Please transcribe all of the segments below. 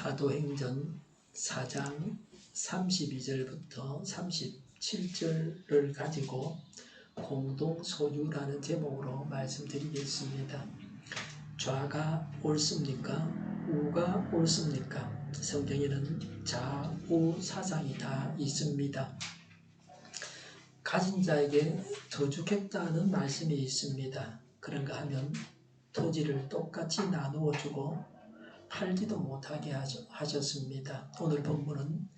사도행전 4장 32절부터 37절을 가지고 공동소유라는 제목으로 말씀드리겠습니다. 좌가 옳습니까? 우가 옳습니까? 성경에는 좌우 사상이 다 있습니다. 가진 자에게 더 주겠다는 말씀이 있습니다. 그런가 하면 토지를 똑같이 나누어 주고 팔지도 못하게 하셨습니다. 오늘 본문은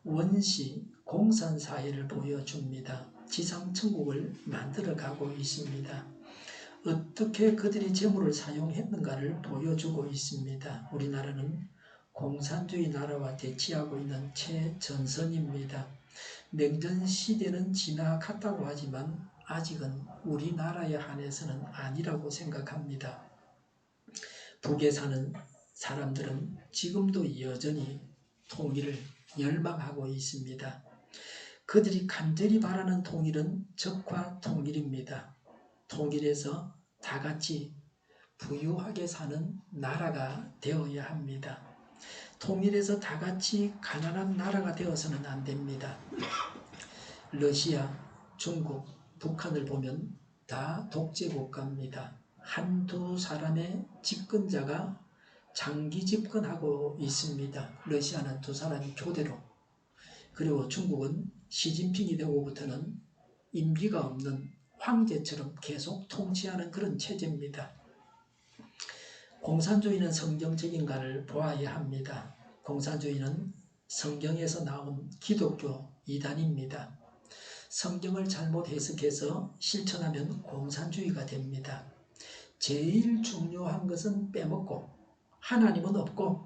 원시 공산사회를 보여줍니다. 지상천국을 만들어가고 있습니다. 어떻게 그들이 재물을 사용했는가를 보여주고 있습니다. 우리나라는 공산주의 나라와 대치하고 있는 최전선입니다. 냉전 시대는 지나갔다고 하지만 아직은 우리나라에 한해서는 아니라고 생각합니다. 북에 사는 사람들은 지금도 여전히 통일을 열망하고 있습니다. 그들이 간절히 바라는 통일은 적화 통일입니다. 통일해서 다 같이 부유하게 사는 나라가 되어야 합니다. 통일해서 다 같이 가난한 나라가 되어서는 안 됩니다. 러시아, 중국, 북한을 보면 다 독재 국가입니다. 한두 사람의 집권자가 장기 집권하고 있습니다. 러시아는 두 사람이 교대로, 그리고 중국은 시진핑이 되고부터는 임기가 없는 황제처럼 계속 통치하는 그런 체제입니다. 공산주의는 성경적인가를 보아야 합니다. 공산주의는 성경에서 나온 기독교 이단입니다. 성경을 잘못 해석해서 실천하면 공산주의가 됩니다. 제일 중요한 것은 빼먹고 하나님은 없고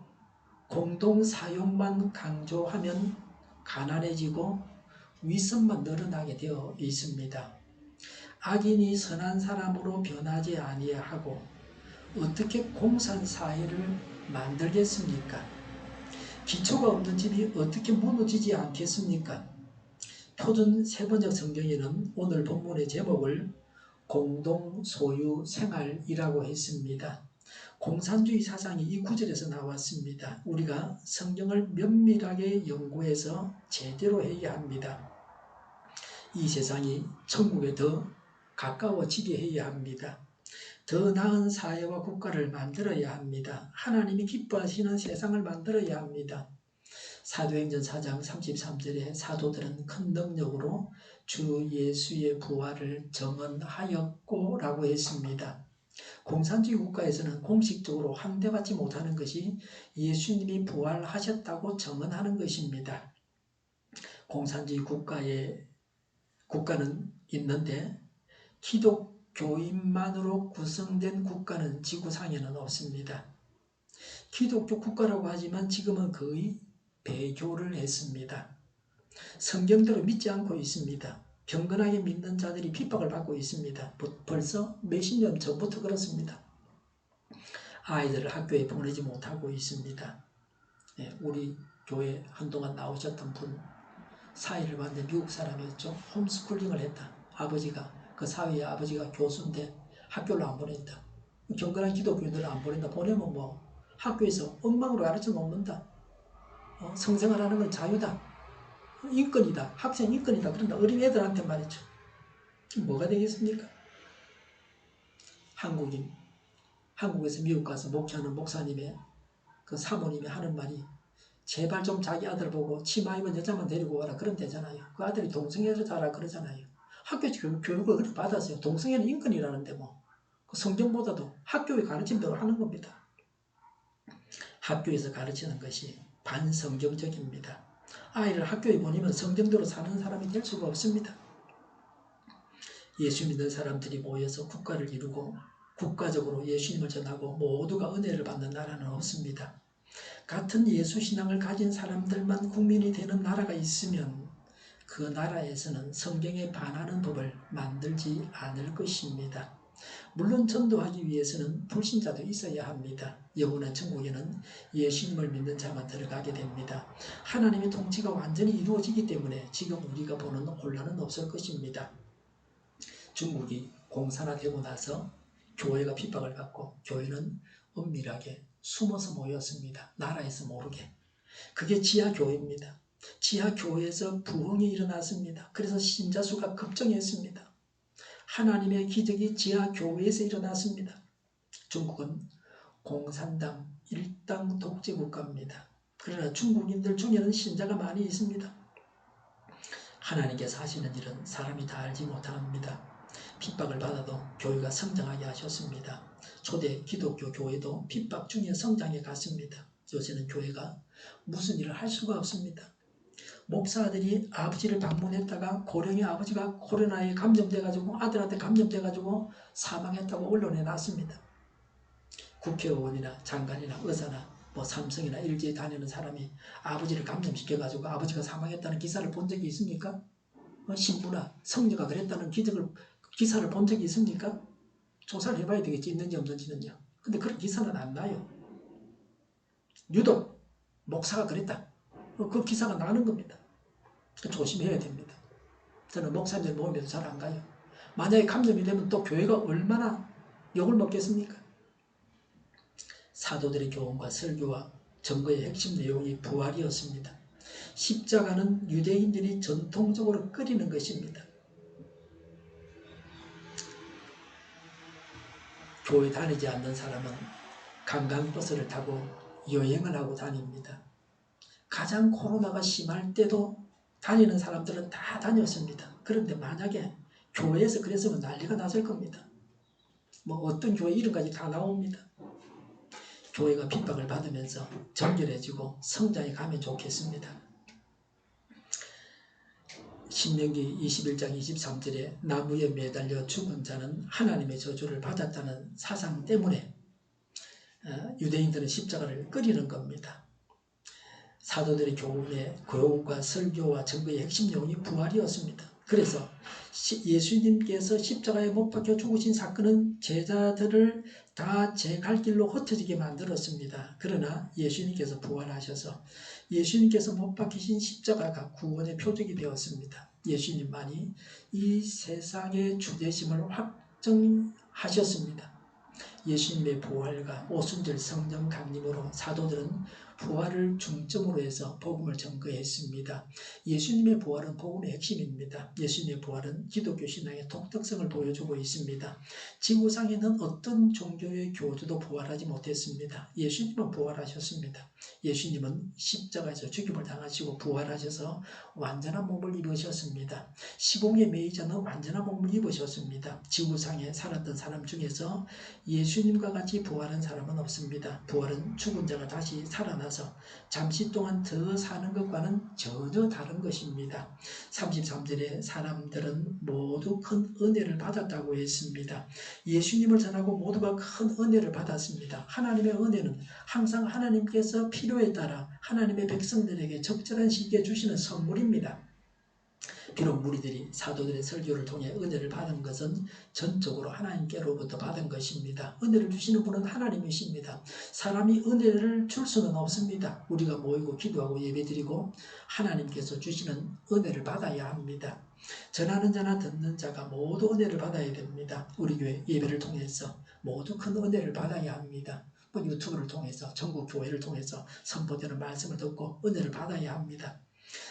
공동사용만 강조하면 가난해지고 위선만 늘어나게 되어 있습니다. 악인이 선한 사람으로 변하지 아니하고 어떻게 공산사회를 만들겠습니까? 기초가 없는 집이 어떻게 무너지지 않겠습니까? 표준 세번역 성경에는 오늘 본문의 제목을 공동소유 생활이라고 했습니다. 공산주의 사상이 이 구절에서 나왔습니다. 우리가 성경을 면밀하게 연구해서 제대로 해야 합니다. 이 세상이 천국에 더 가까워지게 해야 합니다. 더 나은 사회와 국가를 만들어야 합니다. 하나님이 기뻐하시는 세상을 만들어야 합니다. 사도행전 4장 33절에 사도들은 큰 능력으로 주 예수의 부활을 증언하였고 라고 했습니다. 공산주의 국가에서는 공식적으로 환대받지 못하는 것이 예수님이 부활하셨다고 증언하는 것입니다. 공산주의 국가는 있는데 기독교인만으로 구성된 국가는 지구상에는 없습니다. 기독교 국가라고 하지만 지금은 거의 배교를 했습니다. 성경대로 믿지 않고 있습니다. 경건하게 믿는 자들이 핍박을 받고 있습니다. 벌써 몇십 년 전부터 그렇습니다. 아이들을 학교에 보내지 못하고 있습니다. 우리 교회 한동안 나오셨던 분, 사회를 봤는데 미국 사람이었죠. 홈스쿨링을 했다. 아버지가, 그 사회의 아버지가 교수인데 학교를 안 보낸다. 경건한 기독교인들을 안 보낸다. 보내면 뭐 학교에서 엉망으로 가르쳐 놓는다. 성생활하는 건 자유다. 인권이다. 학생 인권이다. 그런다. 어린애들한테 말이죠. 뭐가 되겠습니까? 한국에서 미국 가서 목회하는 목사님의 그 사모님이 하는 말이 제발 좀 자기 아들 보고 치마 입은 여자만 데리고 와라. 그런 데잖아요. 그 아들이 동성애를 자라 그러잖아요. 학교에서 교육을 그렇게 받았어요. 동성애는 인권이라는데 뭐. 그 성경보다도 학교에 가르친 대로 하는 겁니다. 학교에서 가르치는 것이 반성경적입니다. 아이를 학교에 보내면 성경대로 사는 사람이 될 수가 없습니다. 예수 믿는 사람들이 모여서 국가를 이루고 국가적으로 예수님을 전하고 모두가 은혜를 받는 나라는 없습니다. 같은 예수신앙을 가진 사람들만 국민이 되는 나라가 있으면 그 나라에서는 성경에 반하는 법을 만들지 않을 것입니다. 물론 전도하기 위해서는 불신자도 있어야 합니다. 영원한 천국에는 예수님을 믿는 자만 들어가게 됩니다. 하나님의 통치가 완전히 이루어지기 때문에 지금 우리가 보는 혼란은 없을 것입니다. 중국이 공산화되고 나서 교회가 핍박을 받고 교회는 은밀하게 숨어서 모였습니다. 나라에서 모르게. 그게 지하교회입니다. 지하교회에서 부흥이 일어났습니다. 그래서 신자 수가 급증했습니다. 하나님의 기적이 지하교회에서 일어났습니다. 중국은 공산당 일당 독재 국가입니다. 그러나 중국인들 중에는 신자가 많이 있습니다. 하나님께서 하시는 일은 사람이 다 알지 못합니다. 핍박을 받아도 교회가 성장하게 하셨습니다. 초대 기독교 교회도 핍박 중에 성장해 갔습니다. 요새는 교회가 무슨 일을 할 수가 없습니다. 목사들이 아버지를 방문했다가 고령의 아버지가 코로나에 감염돼가지고 아들한테 감염돼가지고 사망했다고 언론에 났습니다. 국회의원이나 장관이나 의사나 삼성이나 LG에 다니는 사람이 아버지를 감염시켜가지고 아버지가 사망했다는 기사를 본 적이 있습니까? 신부나 성녀가 그랬다는 기사를 본 적이 있습니까? 조사를 해봐야 되겠지, 있는지 없는지는요. 근데 그런 기사는 안 나요. 유독 목사가 그랬다, 그 기사가 나는 겁니다. 조심해야 됩니다. 저는 목사님들 모임에도 잘 안 가요. 만약에 감염이 되면 또 교회가 얼마나 욕을 먹겠습니까? 사도들의 교훈과 설교와 증거의 핵심 내용이 부활이었습니다. 십자가는 유대인들이 전통적으로 끓이는 것입니다. 교회 다니지 않는 사람은 관광버스를 타고 여행을 하고 다닙니다. 가장 코로나가 심할 때도 다니는 사람들은 다 다녔습니다. 그런데 만약에 교회에서 그랬으면 난리가 났을 겁니다. 어떤 교회 이름까지 다 나옵니다. 교회가 핍박을 받으면서 정결해지고 성장해 가면 좋겠습니다. 신명기 21장 23절에 나무에 매달려 죽은 자는 하나님의 저주를 받았다는 사상 때문에 유대인들은 십자가를 끓이는 겁니다. 사도들의 교훈과 설교와 증거의 핵심 내용이 부활이었습니다. 그래서 예수님께서 십자가에 못 박혀 죽으신 사건은 제자들을 다 제 갈 길로 흩어지게 만들었습니다. 그러나 예수님께서 부활하셔서 예수님께서 못 박히신 십자가가 구원의 표적이 되었습니다. 예수님만이 이 세상의 주되심을 확정하셨습니다. 예수님의 부활과 오순절 성령 강림으로 사도들은 부활을 중점으로 해서 복음을 전거했습니다. 예수님의 부활은 복음의 핵심입니다. 예수님의 부활은 기독교 신앙의 독특성을 보여주고 있습니다. 지구상에는 어떤 종교의 교주도 부활하지 못했습니다. 예수님은 부활하셨습니다. 예수님은 십자가에서 죽임을 당하시고 부활하셔서 완전한 몸을 입으셨습니다. 시공의 매이자는 완전한 몸을 입으셨습니다. 지구상에 살았던 사람 중에서 예수님과 같이 부활한 사람은 없습니다. 부활은 죽은 자가 다시 살아나서 잠시 동안 더 사는 것과는 전혀 다른 것입니다. 33절에 사람들은 모두 큰 은혜를 받았다고 했습니다. 예수님을 전하고 모두가 큰 은혜를 받았습니다. 하나님의 은혜는 항상 하나님께서 필요에 따라 하나님의 백성들에게 적절한 시기에 주시는 선물입니다. 비록 무리들이 사도들의 설교를 통해 은혜를 받은 것은 전적으로 하나님께로부터 받은 것입니다. 은혜를 주시는 분은 하나님이십니다. 사람이 은혜를 줄 수는 없습니다. 우리가 모이고 기도하고 예배드리고 하나님께서 주시는 은혜를 받아야 합니다. 전하는 자나 듣는 자가 모두 은혜를 받아야 됩니다. 우리 교회 예배를 통해서 모두 큰 은혜를 받아야 합니다. 유튜브를 통해서 전국 교회를 통해서 선포되는 말씀을 듣고 은혜를 받아야 합니다.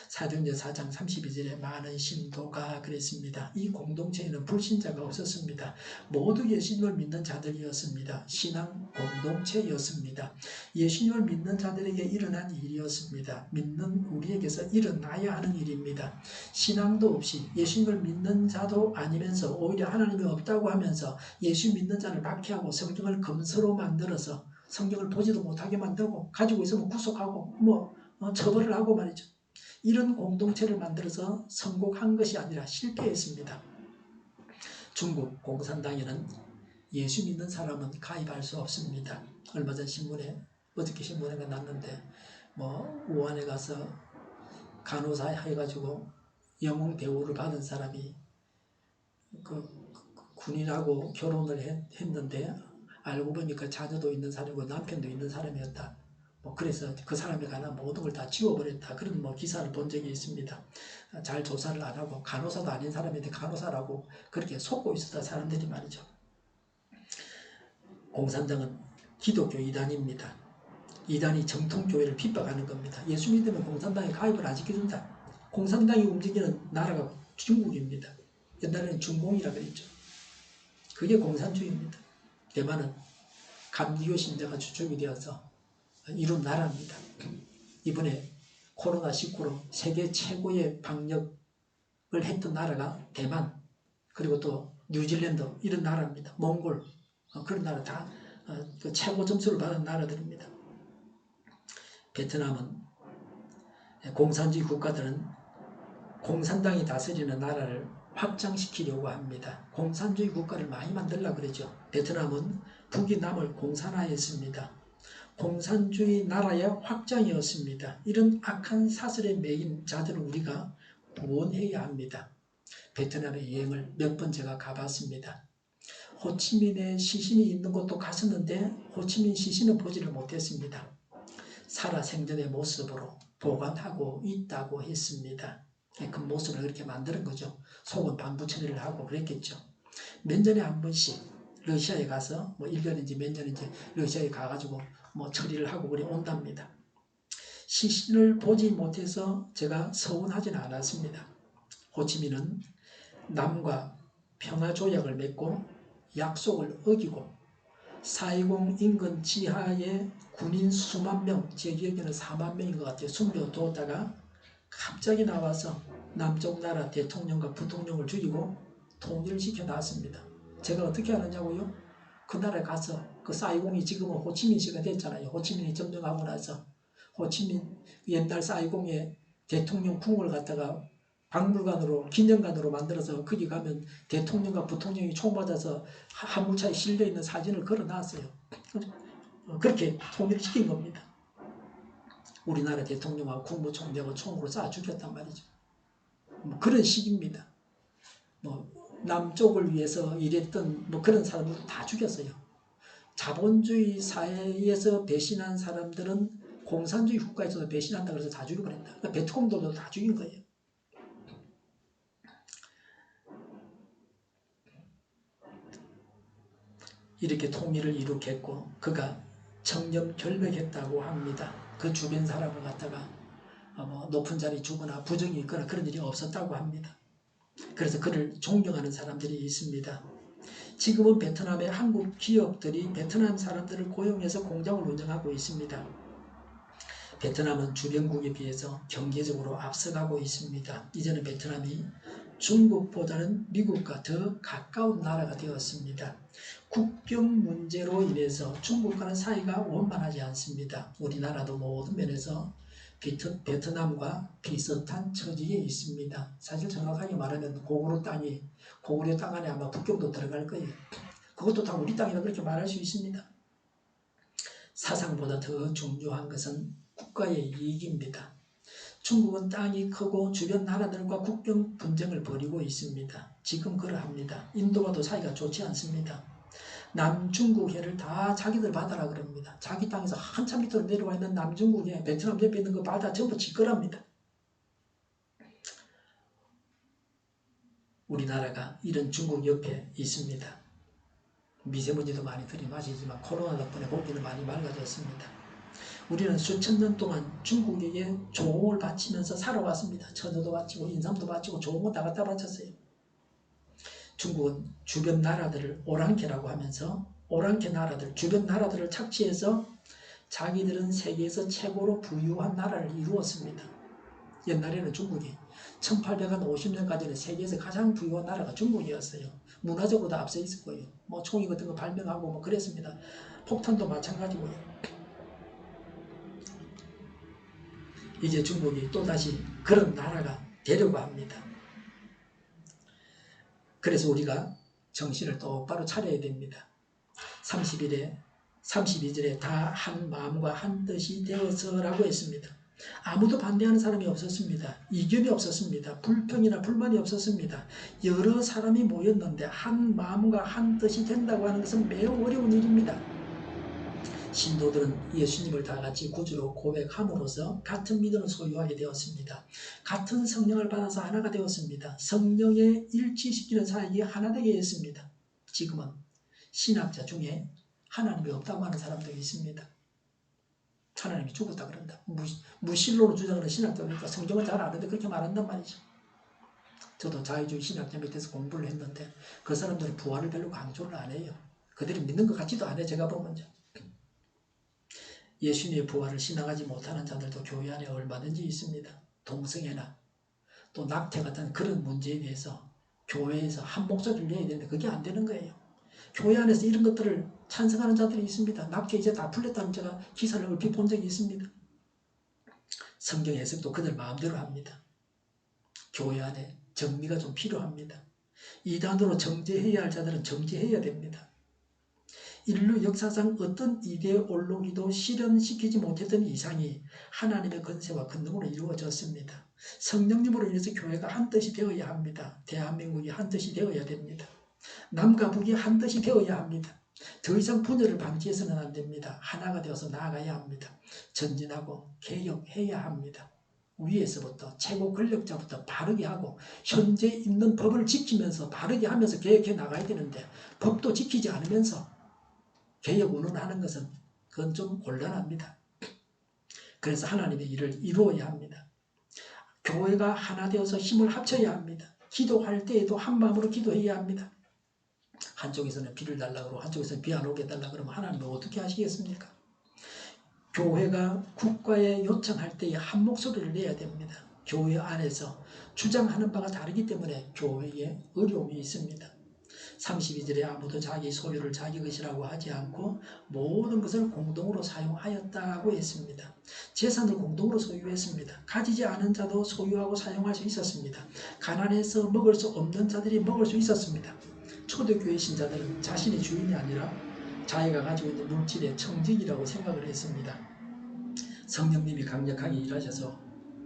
사도행전 4장 32절에 많은 신도가 그랬습니다. 이 공동체에는 불신자가 없었습니다. 모두 예수님을 믿는 자들이었습니다. 신앙 공동체였습니다. 예수님을 믿는 자들에게 일어난 일이었습니다. 믿는 우리에게서 일어나야 하는 일입니다. 신앙도 없이 예수님을 믿는 자도 아니면서 오히려 하나님이 없다고 하면서 예수 믿는 자를 박해하고 성경을 검서로 만들어서 성경을 보지도 못하게 만들고 가지고 있으면 구속하고 처벌을 하고 말이죠. 이런 공동체를 만들어서 성공한 것이 아니라 실패했습니다. 중국 공산당에는 예수 믿는 사람은 가입할 수 없습니다. 얼마 전 어저께 신문에 났는데 우한에 가서 간호사 해가지고 영웅 대우를 받은 사람이 군인하고 결혼을 했는데 알고 보니까 자녀도 있는 사람이고 남편도 있는 사람이었다. 그래서 그 사람에 관한 모든 걸 다 지워버렸다. 그런 기사를 본 적이 있습니다. 잘 조사를 안 하고 간호사도 아닌 사람한테 간호사라고 그렇게 속고 있었다 사람들이 말이죠. 공산당은 기독교 이단입니다. 이단이 정통교회를 핍박하는 겁니다. 예수 믿으면 공산당에 가입을 안 시켜준다. 공산당이 움직이는 나라가 중국입니다. 옛날에는 중공이라 그랬죠. 그게 공산주의입니다. 대만은 감리교 신자가 주축이 되어서 이룬 나라입니다. 이번에 코로나19로 세계 최고의 방역을 했던 나라가 대만, 그리고 또 뉴질랜드 이런 나라입니다. 몽골 그런 나라 다 그 최고 점수를 받은 나라들입니다. 베트남은 공산주의 국가들은 공산당이 다스리는 나라를 확장시키려고 합니다. 공산주의 국가를 많이 만들려고 그러죠. 베트남은 북이 남을 공산화했습니다. 공산주의 나라의 확장이었습니다. 이런 악한 사슬에 매인 자들을 우리가 구원해야 합니다. 베트남의 여행을 몇 번 제가 가봤습니다. 호치민의 시신이 있는 곳도 갔었는데 호치민 시신은 보지를 못했습니다. 살아생전의 모습으로 보관하고 있다고 했습니다. 그 모습을 그렇게 만드는 거죠. 속은 반부 처리를 하고 그랬겠죠. 몇 년에 한 번씩 러시아에 가서 1년인지 몇 년인지 러시아에 가가지고 처리를 하고 그래 온답니다. 시신을 보지 못해서 제가 서운하지는 않았습니다. 호치민은 남과 평화조약을 맺고 약속을 어기고 4.20 인근 지하에 군인 수만 명, 제 기억에는 4만 명인 것 같아요. 숨겨뒀다가 갑자기 나와서 남쪽 나라 대통령과 부통령을 죽이고 통일을 시켜놨습니다. 제가 어떻게 하느냐고요? 그 나라에 가서 그 4.20이 지금은 호치민시가 됐잖아요. 호치민이 점령하고 나서 호치민 옛날 4.20의 대통령 궁을 갖다가 박물관으로 기념관으로 만들어서 거기 가면 대통령과 부통령이 총 맞아서 화물차에 실려있는 사진을 걸어놨어요. 그렇게 통일시킨 겁니다. 우리나라 대통령하고 국무총리하고 총으로 쏴 죽였단 말이죠. 그런 식입니다. 남쪽을 위해서 일했던 그런 사람들 다 죽였어요. 자본주의 사회에서 배신한 사람들은 공산주의 국가에서도 배신한다 그래서 다 죽여버린다. 그러니까 베트콩들도 다 죽인 거예요. 이렇게 통일을 이룩했고 그가 청렴결백했다고 합니다. 그 주변 사람을 갖다가 높은 자리 주거나 부정이 있거나 그런 일이 없었다고 합니다. 그래서 그를 존경하는 사람들이 있습니다. 지금은 베트남의 한국 기업들이 베트남 사람들을 고용해서 공장을 운영하고 있습니다. 베트남은 주변국에 비해서 경제적으로 앞서가고 있습니다. 이제는 베트남이 중국보다는 미국과 더 가까운 나라가 되었습니다. 국경 문제로 인해서 중국과는 사이가 원만하지 않습니다. 우리나라도 모든 면에서 베트남과 비슷한 처지에 있습니다. 사실 정확하게 말하면 고구려 땅 안에 아마 북경도 들어갈 거예요. 그것도 다 우리 땅이라 그렇게 말할 수 있습니다. 사상보다 더 중요한 것은 국가의 이익입니다. 중국은 땅이 크고 주변 나라들과 국경 분쟁을 벌이고 있습니다. 지금 그러합니다. 인도와도 사이가 좋지 않습니다. 남중국해를 다 자기들 바다라 그럽니다. 자기 땅에서 한참 밑으로 내려와 있는 남중국해, 베트남 옆에 있는 그 바다 전부 지 거랍니다. 우리나라가 이런 중국 옆에 있습니다. 미세먼지도 많이 들이마시지만 코로나 덕분에 공기는 많이 맑아졌습니다. 우리는 수천 년 동안 중국에게 조공을 바치면서 살아왔습니다. 천여도 바치고 인삼도 바치고 조공을 다 갖다 바쳤어요. 중국은 주변 나라들을 오랑캐라고 하면서 오랑캐 나라들, 주변 나라들을 착취해서 자기들은 세계에서 최고로 부유한 나라를 이루었습니다. 옛날에는 중국이 1850년까지는 세계에서 가장 부유한 나라가 중국이었어요. 문화적으로도 앞서 있었고요. 총이 같은 거 발명하고 그랬습니다. 폭탄도 마찬가지고요. 이제 중국이 또다시 그런 나라가 되려고 합니다. 그래서 우리가 정신을 똑바로 차려야 됩니다. 32절에 다 한 마음과 한 뜻이 되어서라고 했습니다. 아무도 반대하는 사람이 없었습니다. 이견이 없었습니다. 불평이나 불만이 없었습니다. 여러 사람이 모였는데 한 마음과 한 뜻이 된다고 하는 것은 매우 어려운 일입니다. 신도들은 예수님을 다 같이 구주로 고백함으로써 같은 믿음을 소유하게 되었습니다. 같은 성령을 받아서 하나가 되었습니다. 성령에 일치시키는 사역이 하나 되게 했습니다. 지금은 신학자 중에 하나님이 없다고 하는 사람도 있습니다. 하나님이 죽었다 그런다. 무신론으로 주장하는 신학자니까 성경은 잘 아는데 그렇게 말한단 말이죠. 저도 자유주의 신학자 밑에서 공부를 했는데 그 사람들은 부활을 별로 강조를 안 해요. 그들이 믿는 것 같지도 않아요. 제가 보면. 예수님의 부활을 신앙하지 못하는 자들도 교회 안에 얼마든지 있습니다. 동성애나 또 낙태 같은 그런 문제에 대해서 교회에서 한 목소리를 내야 되는데 그게 안 되는 거예요. 교회 안에서 이런 것들을 찬성하는 자들이 있습니다. 낙태 이제 다 풀렸다는 제가 기사를 얼핏 본 적이 있습니다. 성경 해석도 그들 마음대로 합니다. 교회 안에 정리가 좀 필요합니다. 이단으로 정죄해야 할 자들은 정죄해야 됩니다. 인류 역사상 어떤 이데올로기도 실현시키지 못했던 이상이 하나님의 권세와 권능으로 이루어졌습니다. 성령님으로 인해서 교회가 한 뜻이 되어야 합니다. 대한민국이 한 뜻이 되어야 됩니다. 남과 북이 한 뜻이 되어야 합니다. 더 이상 분열을 방지해서는 안 됩니다. 하나가 되어서 나아가야 합니다. 전진하고 개혁해야 합니다. 위에서부터 최고 권력자부터 바르게 하고 현재 있는 법을 지키면서 바르게 하면서 개혁해 나가야 되는데 법도 지키지 않으면서 개혁 운운하는 것은 그건 좀 곤란합니다. 그래서 하나님의 일을 이루어야 합니다. 교회가 하나 되어서 힘을 합쳐야 합니다. 기도할 때에도 한 마음으로 기도해야 합니다. 한쪽에서는 비를 달라고 그러고 한쪽에서는 비 안 오게 해달라고 그러면 하나님은 어떻게 하시겠습니까? 교회가 국가에 요청할 때에 한 목소리를 내야 됩니다. 교회 안에서 주장하는 바가 다르기 때문에 교회에 어려움이 있습니다. 32절에 아무도 자기 소유를 자기 것이라고 하지 않고 모든 것을 공동으로 사용하였다고 했습니다. 재산을 공동으로 소유했습니다. 가지지 않은 자도 소유하고 사용할 수 있었습니다. 가난해서 먹을 수 없는 자들이 먹을 수 있었습니다. 초대교회 신자들은 자신의 주인이 아니라 자기가 가지고 있는 물질의 청직이라고 생각을 했습니다. 성령님이 강력하게 일하셔서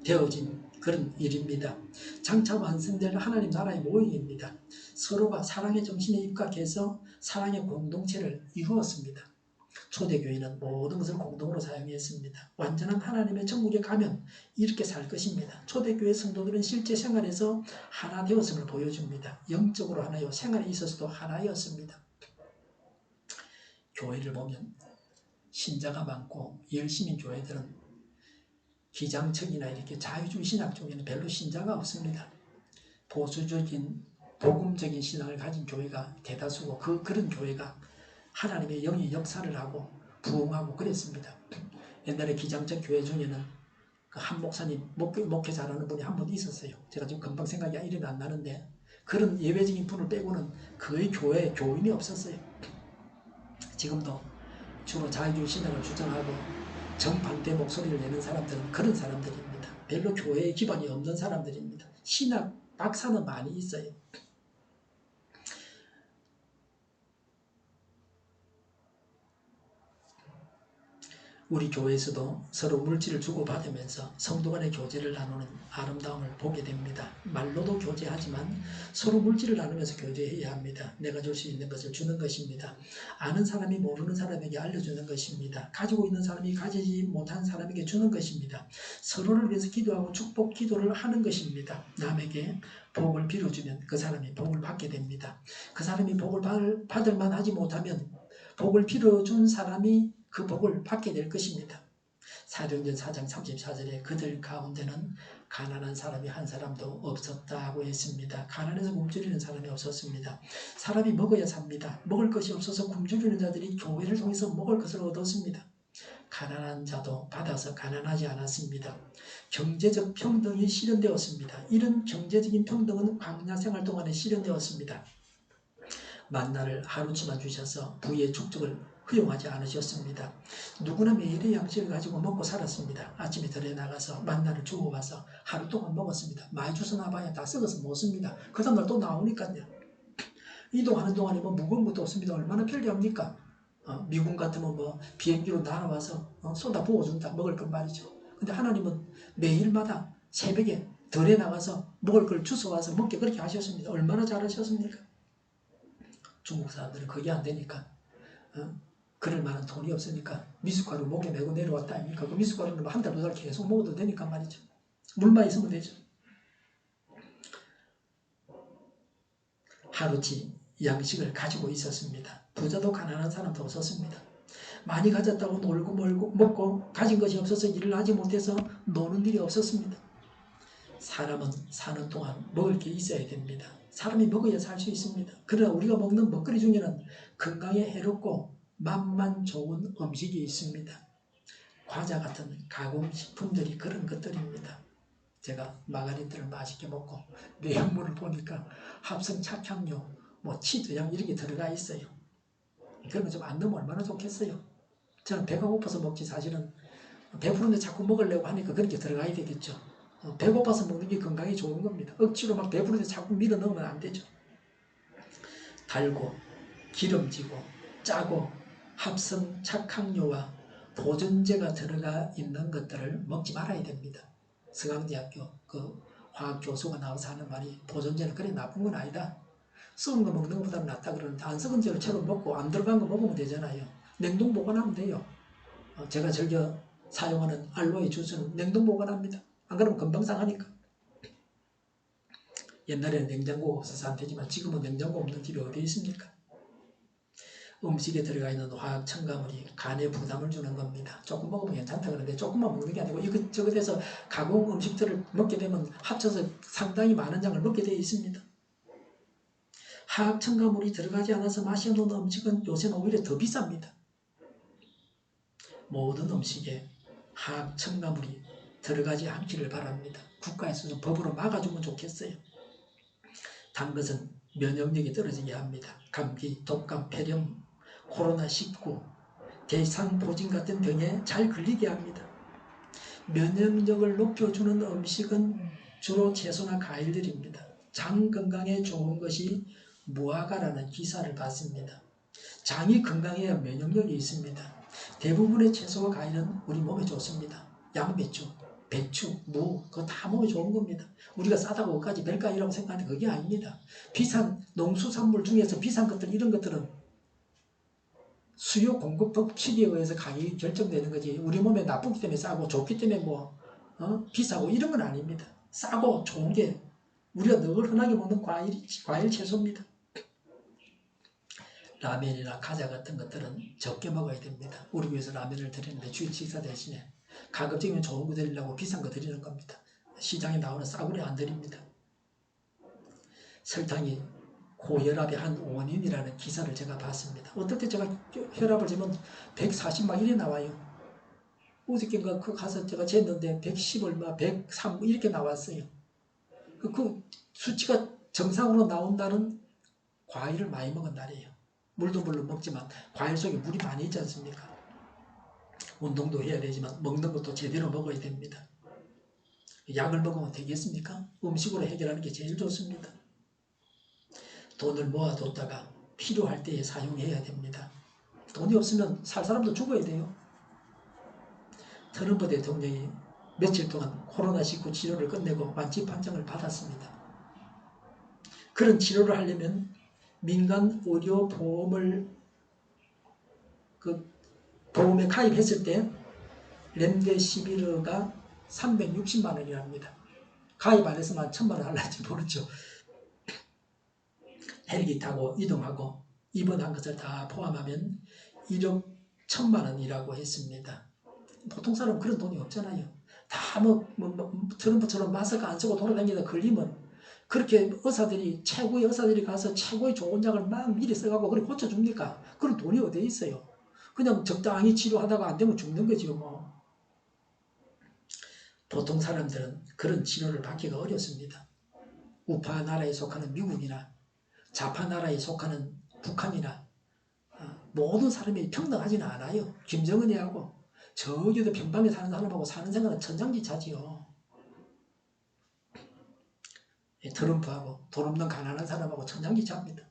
되어진 그런 일입니다. 장차 완성될 하나님 나라의 모임입니다. 서로가 사랑의 정신에 입각해서 사랑의 공동체를 이루었습니다. 초대교회는 모든 것을 공동으로 사용했습니다. 완전한 하나님의 천국에 가면 이렇게 살 것입니다. 초대교회 성도들은 실제 생활에서 하나 되었음을 보여줍니다. 영적으로 하나요, 생활에 있어서도 하나였습니다. 교회를 보면 신자가 많고 열심인 교회들은 기장청이나 이렇게 자유주의 신학 쪽에는 별로 신자가 없습니다. 보수적인 복음적인 신앙을 가진 교회가 대다수고 그런 교회가 하나님의 영이 역사를 하고 부흥하고 그랬습니다. 옛날에 기장청 교회 중에는 그 한 목사님 목회 잘하는 분이 한 분 있었어요. 제가 지금 금방 생각이 이름이 안 나는데 그런 예외적인 분을 빼고는 거의 교회에 교인이 없었어요. 지금도 주로 자유주의 신앙을 주장하고 정반대 목소리를 내는 사람들은 그런 사람들입니다. 별로 교회에 기반이 없는 사람들입니다. 신학 박사는 많이 있어요. 우리 교회에서도 서로 물질을 주고받으면서 성도 간의 교제를 나누는 아름다움을 보게 됩니다. 말로도 교제하지만 서로 물질을 나누면서 교제해야 합니다. 내가 줄 수 있는 것을 주는 것입니다. 아는 사람이 모르는 사람에게 알려주는 것입니다. 가지고 있는 사람이 가지지 못한 사람에게 주는 것입니다. 서로를 위해서 기도하고 축복 기도를 하는 것입니다. 남에게 복을 빌어주면 그 사람이 복을 받게 됩니다. 그 사람이 복을 받을 만하지 못하면 복을 빌어준 사람이 그 복을 받게 될 것입니다. 사도행전 4장 34절에 그들 가운데는 가난한 사람이 한 사람도 없었다고 했습니다. 가난해서 굶주리는 사람이 없었습니다. 사람이 먹어야 삽니다. 먹을 것이 없어서 굶주리는 자들이 교회를 통해서 먹을 것을 얻었습니다. 가난한 자도 받아서 가난하지 않았습니다. 경제적 평등이 실현되었습니다. 이런 경제적인 평등은 광야 생활 동안에 실현되었습니다. 만나를 하루치만 주셔서 부의 축적을 허용하지 않으셨습니다. 누구나 매일의 양식을 가지고 먹고 살았습니다. 아침에 들에 나가서 만나를 주고 가서 하루 동안 먹었습니다. 많이 주워 놔봐야 다 썩어서 못 씁니다. 그 다음날 또 나오니까요. 이동하는 동안에 뭐 무거운 것도 없습니다. 얼마나 편리합니까? 미군 같으면 뭐 비행기로 날아와서 쏟아 부어준다. 먹을 것 말이죠. 근데 하나님은 매일마다 새벽에 들에 나가서 먹을 걸 주워와서 먹게 그렇게 하셨습니다. 얼마나 잘하셨습니까? 중국 사람들은 그게 안 되니까 그럴 만한 돈이 없으니까 미숫가루 목에 메고 내려왔다 아닙니까? 그 미숫가루는 한 달, 두 달 계속 먹어도 되니까 말이죠. 물만 있으면 되죠. 하루치 양식을 가지고 있었습니다. 부자도 가난한 사람도 없었습니다. 많이 가졌다고 놀고 먹고 가진 것이 없어서 일을 하지 못해서 노는 일이 없었습니다. 사람은 사는 동안 먹을 게 있어야 됩니다. 사람이 먹어야 살 수 있습니다. 그러나 우리가 먹는 먹거리 중에는 건강에 해롭고 맛만 좋은 음식이 있습니다. 과자 같은 가공식품들이 그런 것들입니다. 제가 마가린들을 맛있게 먹고 내용물을 보니까 합성 착향료, 치즈향 이런 게 들어가 있어요. 그런 거 좀 안 넣으면 얼마나 좋겠어요. 저는 배가 고파서 먹지 사실은 배부른데 자꾸 먹으려고 하니까 그런 게 들어가야 되겠죠. 배고파서 먹는 게 건강에 좋은 겁니다. 억지로 막 배부른데 자꾸 밀어 넣으면 안 되죠. 달고 기름지고 짜고 합성 착향료와 보존제가 들어가 있는 것들을 먹지 말아야 됩니다. 서강대학교 그 화학교수가 나와서 하는 말이 보존제는 그래 나쁜 건 아니다. 썩은 거 먹는 것보다는 낫다 그러는데 안 썩은 채로 채로 먹고 안 들어간 거 먹으면 되잖아요. 냉동 보관하면 돼요. 제가 즐겨 사용하는 알로에 주스는 냉동 보관합니다. 안 그러면 금방 상하니까. 옛날에는 냉장고가 없어서 안 되지만 지금은 냉장고 없는 집이 어디 있습니까? 음식에 들어가 있는 화학 첨가물이 간에 부담을 주는 겁니다. 조금 먹으면 괜찮다 그러는데 조금만 먹는 게 아니고 이것저것 해서 가공 음식들을 먹게 되면 합쳐서 상당히 많은 양을 먹게 되어 있습니다. 화학 첨가물이 들어가지 않아서 맛이 없는 음식은 요새는 오히려 더 비쌉니다. 모든 음식에 화학 첨가물이 들어가지 않기를 바랍니다. 국가에서 법으로 막아주면 좋겠어요. 단 것은 면역력이 떨어지게 합니다. 감기, 독감, 폐렴, 코로나19, 대상포진 같은 병에 잘 걸리게 합니다. 면역력을 높여주는 음식은 주로 채소나 과일들입니다. 장 건강에 좋은 것이 무화과라는 기사를 봤습니다. 장이 건강해야 면역력이 있습니다. 대부분의 채소와 과일은 우리 몸에 좋습니다. 양배추, 배추, 무, 그거 다 몸에 좋은 겁니다. 우리가 싸다고 그것까지 별가이라고 생각하는데 그게 아닙니다. 비싼 농수산물 중에서 비싼 것들 이런 것들은 수요 공급 법칙에 의해서 가격이 결정되는 거지 우리 몸에 나쁘기 때문에 싸고 좋기 때문에 비싸고 이런 건 아닙니다. 싸고 좋은 게 우리가 늘 흔하게 먹는 과일 채소입니다. 라면이나 과자 같은 것들은 적게 먹어야 됩니다. 우리 위해서 라면을 드리는데 주일 식사 대신에 가급적이면 좋은 거 드리려고 비싼 거 드리는 겁니다. 시장에 나오는 싸구려 안 드립니다. 설탕이 고혈압의 한 원인이라는 기사를 제가 봤습니다. 어떨 때 제가 혈압을 재면 140 막 이래 나와요. 어저께인가 가서 제가 쟀는데 110 얼마, 103 이렇게 나왔어요. 그 수치가 정상으로 나온 날은 과일을 많이 먹은 날이에요. 물도 물론 먹지만 과일 속에 물이 많이 있지 않습니까? 운동도 해야 되지만 먹는 것도 제대로 먹어야 됩니다. 약을 먹으면 되겠습니까? 음식으로 해결하는 게 제일 좋습니다. 돈을 모아뒀다가 필요할 때에 사용해야 됩니다. 돈이 없으면 살 사람도 죽어야 돼요. 트럼프 대통령이 며칠 동안 코로나19 치료를 끝내고 완치 판정을 받았습니다. 그런 치료를 하려면 민간 의료보험을 보험에 가입했을 때 렘데시비르가 360만 원이랍니다. 가입 안 했으면 1000만 원 할지 모르죠. 헬기 타고 이동하고 입원한 것을 다 포함하면 1억 1000만 원이라고 했습니다. 보통 사람은 그런 돈이 없잖아요. 다 트럼프처럼 마스크 안 쓰고 돌아다니다 걸리면 그렇게 최고의 의사들이 가서 최고의 좋은 약을 막 미리 써가고 그렇게 고쳐줍니까? 그런 돈이 어디에 있어요? 그냥 적당히 치료하다가 안 되면 죽는 거지요, 뭐. 보통 사람들은 그런 치료를 받기가 어렵습니다. 우파 나라에 속하는 미국이나 좌파 나라에 속하는 북한이나 모든 사람이 평등하지는 않아요. 김정은이하고 저기도 평방에 사는 사람하고 사는 생각은 천장지차지요. 트럼프하고 돈 없는 가난한 사람하고 천장지차입니다.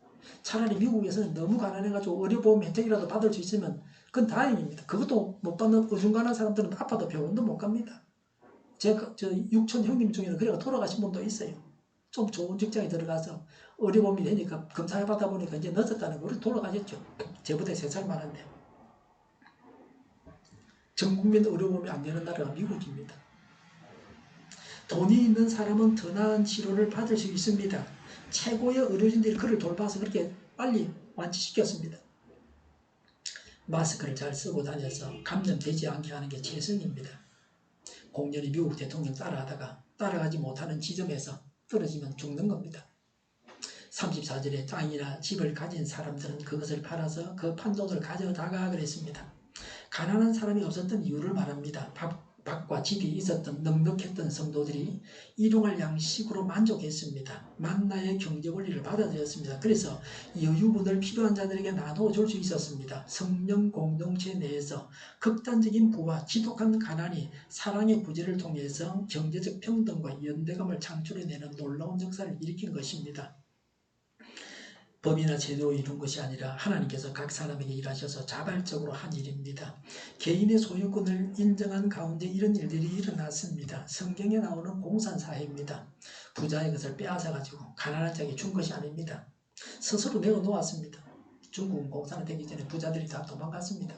차라리 미국에서는 너무 가난해가지고 의료보험 혜택이라도 받을 수 있으면 그건 다행입니다. 그것도 못 받는 어중간한 사람들은 아파도 병원도 못 갑니다. 저 육촌 형님 중에는 그래가 돌아가신 분도 있어요. 좀 좋은 직장에 들어가서 의료보험이 되니까 검사해받다 보니까 이제 늦었다는 거 우리 돌아가셨죠. 저보다 3살 많은데. 전국민 의료보험이 안 되는 나라가 미국입니다. 돈이 있는 사람은 더 나은 치료를 받을 수 있습니다. 최고의 의료진들이 그를 돌봐서 그렇게 빨리 완치시켰습니다. 마스크를 잘 쓰고 다녀서 감염되지 않게 하는 게 최선입니다. 공연히 미국 대통령 따라가지 못하는 지점에서 떨어지면 죽는 겁니다. 34절에 땅이나 집을 가진 사람들은 그것을 팔아서 그 판돈을 가져다가 그랬습니다. 가난한 사람이 없었던 이유를 말합니다. 밭과 집이 있었던 넉넉했던 성도들이 일용할 양식으로 만족했습니다. 만나의 경제 원리를 받아들였습니다. 그래서 여유분을 필요한 자들에게 나누어 줄 수 있었습니다. 성령 공동체 내에서 극단적인 부와 지독한 가난이 사랑의 구제를 통해서 경제적 평등과 연대감을 창출해내는 놀라운 역사를 일으킨 것입니다. 법이나 제도로 이룬 것이 아니라 하나님께서 각 사람에게 일하셔서 자발적으로 한 일입니다. 개인의 소유권을 인정한 가운데 이런 일들이 일어났습니다. 성경에 나오는 공산사회입니다. 부자의 것을 빼앗아가지고 가난한 자에게 준 것이 아닙니다. 스스로 내어놓았습니다. 중국은 공산화 되기 전에 부자들이 다 도망갔습니다.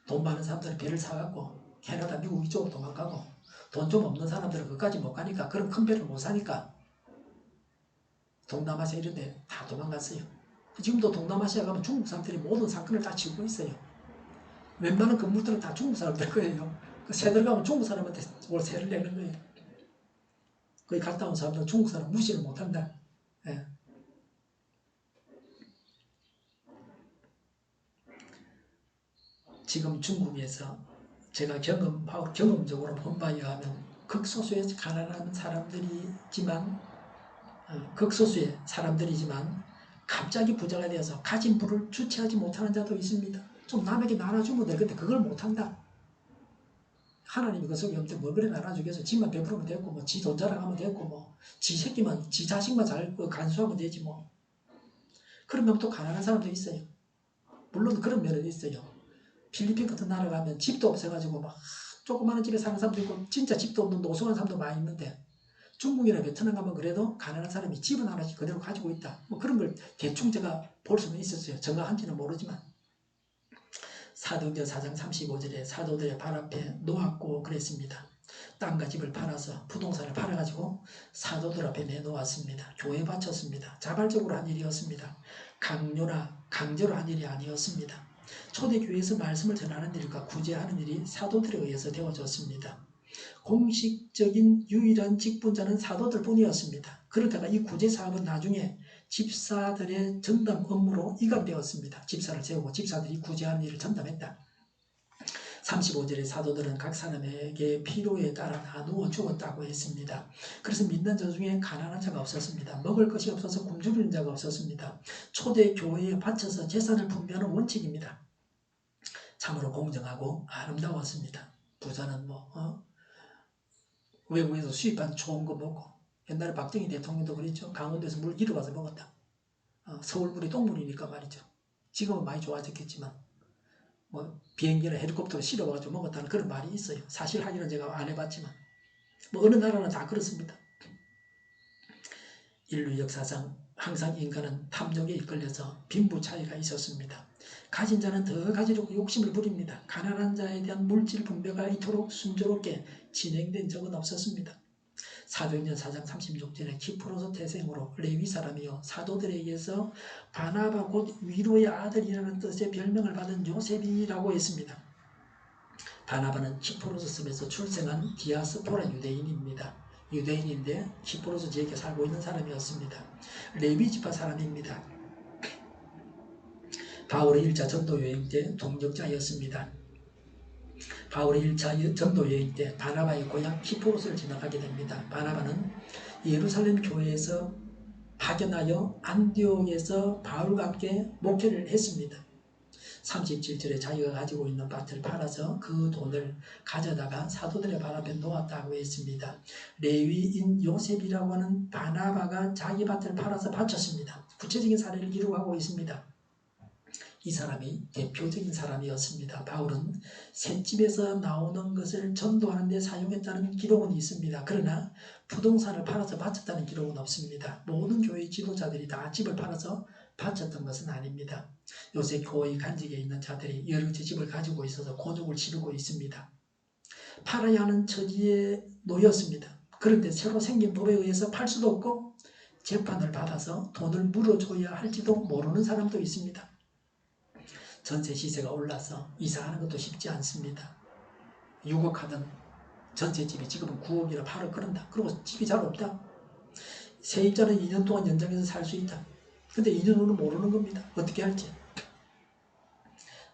돈 많은 사람들은 배를 사갖고 캐나다, 미국 이쪽으로 도망가고 돈 좀 없는 사람들은 그까지 못 가니까 그런 큰 배를 못 사니까 동남아시아 이런 데 다 도망갔어요. 지금도 동남아시아 가면 중국 사람들이 모든 상권을 다 쥐고 있어요. 웬만한 건물들은 다 중국 사람들 거예요. 그 새들 가면 중국 사람한테 세를 내는 거예요. 거기 갔다 온 사람들은 중국 사람 무시를 못한다. 예. 지금 중국에서 제가 경험적으로 본 바에 의하면 극소수의 가난한 사람들이지만 극소수의 사람들이지만 갑자기 부자가 되어서 가진 부를 주체하지 못하는 자도 있습니다. 좀 남에게 나눠주면 되는데 그걸 못한다. 하나님이 그 속에 없는데 뭘 그래 나눠주겠어. 지만 베풀으면 됐고 뭐 지 돈 자랑하면 됐고 뭐 지 새끼만 지 자식만 잘 간수하면 되지 뭐. 그런 면도 또 가난한 사람도 있어요. 물론 그런 면은 있어요. 필리핀 같은 나라 가면 집도 없어가지고 막 조그마한 집에 사는 사람도 있고 진짜 집도 없는 노숙한 사람도 많이 있는데 중국이나 베트남 가면 그래도 가난한 사람이 집은 하나씩 그대로 가지고 있다. 뭐 그런 걸 대충 제가 볼 수는 있었어요. 정확한지는 모르지만. 사도행전 4장 35절에 사도들의 발 앞에 놓았고 그랬습니다. 땅과 집을 팔아서 부동산을 팔아가지고 사도들 앞에 내놓았습니다. 교회에 바쳤습니다. 자발적으로 한 일이었습니다. 강제로 한 일이 아니었습니다. 초대교회에서 말씀을 전하는 일과 구제하는 일이 사도들에 의해서 되어졌습니다. 공식적인 유일한 직분자는 사도들 뿐이었습니다. 그러다가 이 구제 사업은 나중에 집사들의 전담 업무로 이관되었습니다. 집사를 세우고 집사들이 구제하는 일을 전담했다. 35절에 사도들은 각 사람에게 필요에 따라 나누어 주었다고 했습니다. 그래서 믿는 자 중에 가난한 자가 없었습니다. 먹을 것이 없어서 굶주리는 자가 없었습니다. 초대 교회에 바쳐서 재산을 분배하는 원칙입니다. 참으로 공정하고 아름다웠습니다. 부자는 외국에서 수입한 좋은 거 먹고, 옛날에 박정희 대통령도 그랬죠. 강원도에서 물 길어가서 먹었다. 서울물이 똥물이니까 말이죠. 지금은 많이 좋아졌겠지만 비행기나 헬리콥터로 실어가지고 먹었다는 그런 말이 있어요. 사실 확인은 제가 안 해봤지만 어느 나라는 다 그렇습니다. 인류 역사상 항상 인간은 탐욕에 이끌려서 빈부 차이가 있었습니다. 가진 자는 더 가지려고 욕심을 부립니다. 가난한 자에 대한 물질 분배가 이토록 순조롭게 진행된 적은 없었습니다. 사도행전 4장 36절에 키프로스 태생으로 레위 사람이요 사도들에게서 바나바 곧 위로의 아들이라는 뜻의 별명을 받은 요셉이라고 했습니다. 바나바는 키프로스 섬에서 출생한 디아스포라 유대인입니다. 유대인인데 키프로스 지역에 살고 있는 사람이었습니다. 레위 지파 사람입니다. 바울의 1차 전도 여행 때 동역자였습니다. 바울의 1차 전도 여행 때 바나바의 고향 키프로스를 지나가게 됩니다. 바나바는 예루살렘 교회에서 파견하여 안디옥에서 바울과 함께 목회를 했습니다. 37절에 자기가 가지고 있는 밭을 팔아서 그 돈을 가져다가 사도들의 발 앞에 놓았다고 했습니다. 레위인 요셉이라고 하는 바나바가 자기 밭을 팔아서 바쳤습니다. 구체적인 사례를 기록하고 있습니다. 이 사람이 대표적인 사람이었습니다. 바울은 셋집에서 나오는 것을 전도하는 데 사용했다는 기록은 있습니다. 그러나 부동산을 팔아서 바쳤다는 기록은 없습니다. 모든 교회 지도자들이 다 집을 팔아서 바쳤던 것은 아닙니다. 요새 교회 간직에 있는 자들이 여러 채 집을 가지고 있어서 고독을 치르고 있습니다. 팔아야 하는 처지에 놓였습니다. 그런데 새로 생긴 법에 의해서 팔 수도 없고 재판을 받아서 돈을 물어줘야 할지도 모르는 사람도 있습니다. 전세 시세가 올라서 이사하는 것도 쉽지 않습니다. 6억 하던 전세집이 지금은 9억이라 8억 그런다. 그리고 집이 잘 없다. 세입자는 2년 동안 연장해서 살 수 있다. 근데 2년 후는 모르는 겁니다. 어떻게 할지.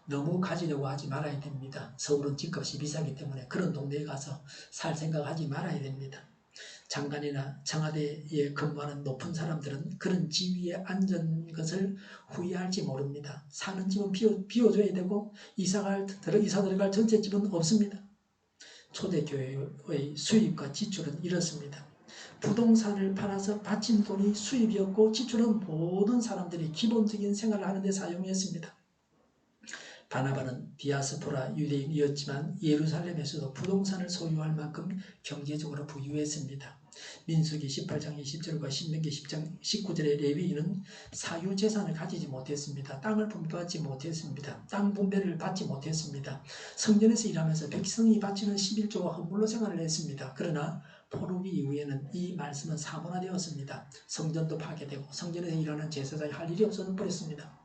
너무 가지려고 하지 말아야 됩니다. 서울은 집값이 비싸기 때문에 그런 동네에 가서 살 생각하지 말아야 됩니다. 장관이나 청와대에 근무하는 높은 사람들은 그런 지위에 앉은 것을 후회할지 모릅니다. 사는 집은 비워줘야 되고 이사 들어갈 전셋집은 없습니다. 초대교회의 수입과 지출은 이렇습니다. 부동산을 팔아서 바친 돈이 수입이었고 지출은 모든 사람들이 기본적인 생활을 하는 데 사용했습니다. 바나바는 디아스포라 유대인이었지만 예루살렘에서도 부동산을 소유할 만큼 경제적으로 부유했습니다. 민수기 18장 20절과 신명기 10장 19절의 레위인은 사유재산을 가지지 못했습니다. 땅을 분배받지 못했습니다. 땅 분배를 받지 못했습니다. 성전에서 일하면서 백성이 바치는 11조와 헌물로 생활을 했습니다. 그러나 포로기 이후에는 이 말씀은 사문화되었습니다. 성전도 파괴되고 성전에서 일하는 제사장이 할 일이 없어져 버렸습니다.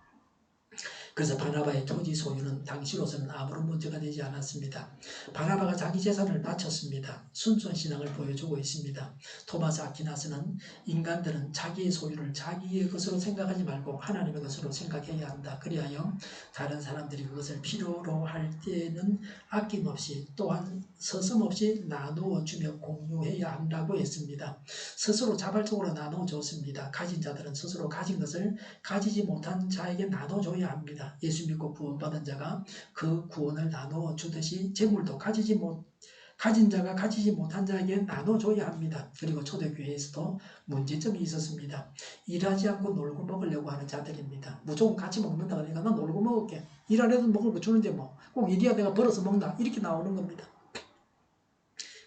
그래서 바나바의 토지 소유는 당시로서는 아무런 문제가 되지 않았습니다. 바나바가 자기 재산을 바쳤습니다. 순수한 신앙을 보여주고 있습니다. 토마스 아퀴나스는 인간들은 자기의 소유를 자기의 것으로 생각하지 말고 하나님의 것으로 생각해야 한다. 그리하여 다른 사람들이 그것을 필요로 할 때는 아낌없이 또한 서슴없이 나누어 주며 공유해야 한다고 했습니다. 스스로 자발적으로 나눠줬습니다. 가진 자들은 스스로 가진 것을 가지지 못한 자에게 나눠줘야 합니다. 예수 믿고 구원받은 자가 그 구원을 나누어 주듯이 재물도 가진 자가 가지지 못한 자에게 나눠줘야 합니다. 그리고 초대교회에서도 문제점이 있었습니다. 일하지 않고 놀고 먹으려고 하는 자들입니다. 무조건 같이 먹는다 그러니까 난 놀고 먹을게. 일 안 해도 먹을 거 주는데 뭐 꼭 일이야 내가 벌어서 먹나 이렇게 나오는 겁니다.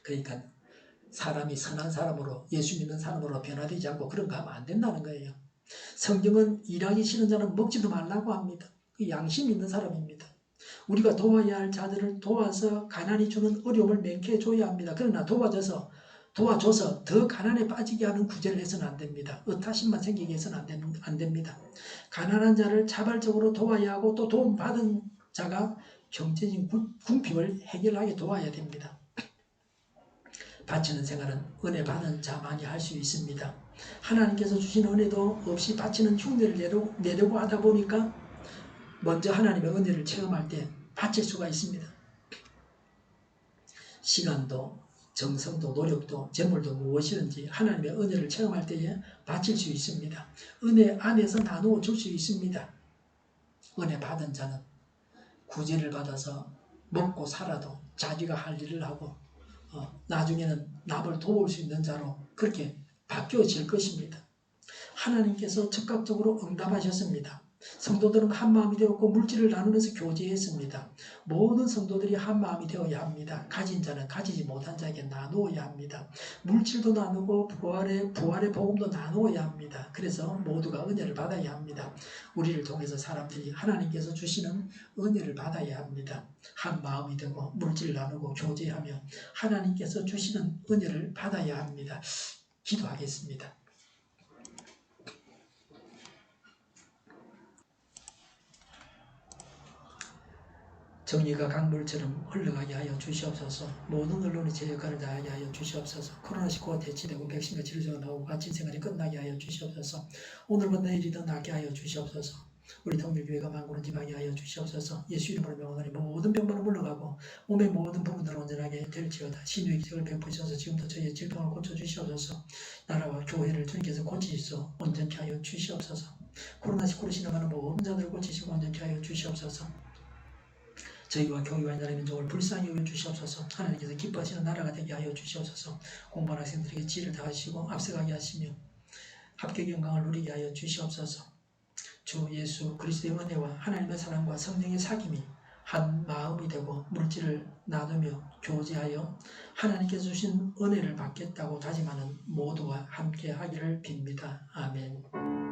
그러니까 사람이 선한 사람으로 예수 믿는 사람으로 변화되지 않고 그런 거 하면 안 된다는 거예요. 성경은 일하기 싫은 자는 먹지도 말라고 합니다. 그 양심 있는 사람입니다. 우리가 도와야 할 자들을 도와서 가난이 주는 어려움을 맹쾌해줘야 합니다. 그러나 도와줘서 더 가난에 빠지게 하는 구제를 해서는 안 됩니다. 의타심만 생기게 해서는 안 됩니다. 가난한 자를 자발적으로 도와야 하고 또 도움받은 자가 경제적인 궁핍을 해결하게 도와야 됩니다. 바치는 생활은 은혜 받은 자만이 할 수 있습니다. 하나님께서 주신 은혜도 없이 바치는 흉내를 내려고 하다 보니까 먼저 하나님의 은혜를 체험할 때 바칠 수가 있습니다. 시간도 정성도 노력도 재물도 무엇이든지 하나님의 은혜를 체험할 때에 바칠 수 있습니다. 은혜 안에서 나누어 줄 수 있습니다. 은혜 받은 자는 구제를 받아서 먹고 살아도 자기가 할 일을 하고 나중에는 남을 도울 수 있는 자로 그렇게 바뀌어질 것입니다. 하나님께서 즉각적으로 응답하셨습니다. 성도들은 한마음이 되었고 물질을 나누면서 교제했습니다. 모든 성도들이 한마음이 되어야 합니다. 가진 자는 가지지 못한 자에게 나누어야 합니다. 물질도 나누고 부활의 복음도 나누어야 합니다. 그래서 모두가 은혜를 받아야 합니다. 우리를 통해서 사람들이 하나님께서 주시는 은혜를 받아야 합니다. 한마음이 되고 물질을 나누고 교제하며 하나님께서 주시는 은혜를 받아야 합니다. 기도하겠습니다. 정의가 강물처럼 흘러가게 하여 주시옵소서. 모든 언론이 제 역할을 다하게 하여 주시옵소서. 코로나19가 대치되고 백신과 치료제가 나오고 갇힌 생활이 끝나게 하여 주시옵소서. 오늘보다 내일이 더 낫게 하여 주시옵소서. 우리 통일교회가 만국을 지나게 하여 주시옵소서. 예수 이름으로 명하노니 모든 병만은 물러가고 몸의 모든 부분들을 온전하게 될지어다. 신유의 기적을 베푸셔서 지금도 저희의 질병을 고쳐주시옵소서. 나라와 교회를 주님께서 고치시소 온전케 하여 주시옵소서. 코로나19로 신음하는 모든 자들을 고치시고 온전케 하여 주시옵소서. 저희와 교회와 나라의 민족을 불쌍히 여겨 주시옵소서. 하나님께서 기뻐하시는 나라가 되게 하여 주시옵소서. 공부하는 학생들에게 지혜를 다하시고 앞서가게 하시며 합격 영광을 누리게 하여 주시옵소서. 주 예수 그리스도의 은혜와 하나님의 사랑과 성령의 사귐이 한 마음이 되고 물질을 나누며 교제하여 하나님께서 주신 은혜를 받겠다고 다짐하는 모두와 함께 하기를 빕니다. 아멘.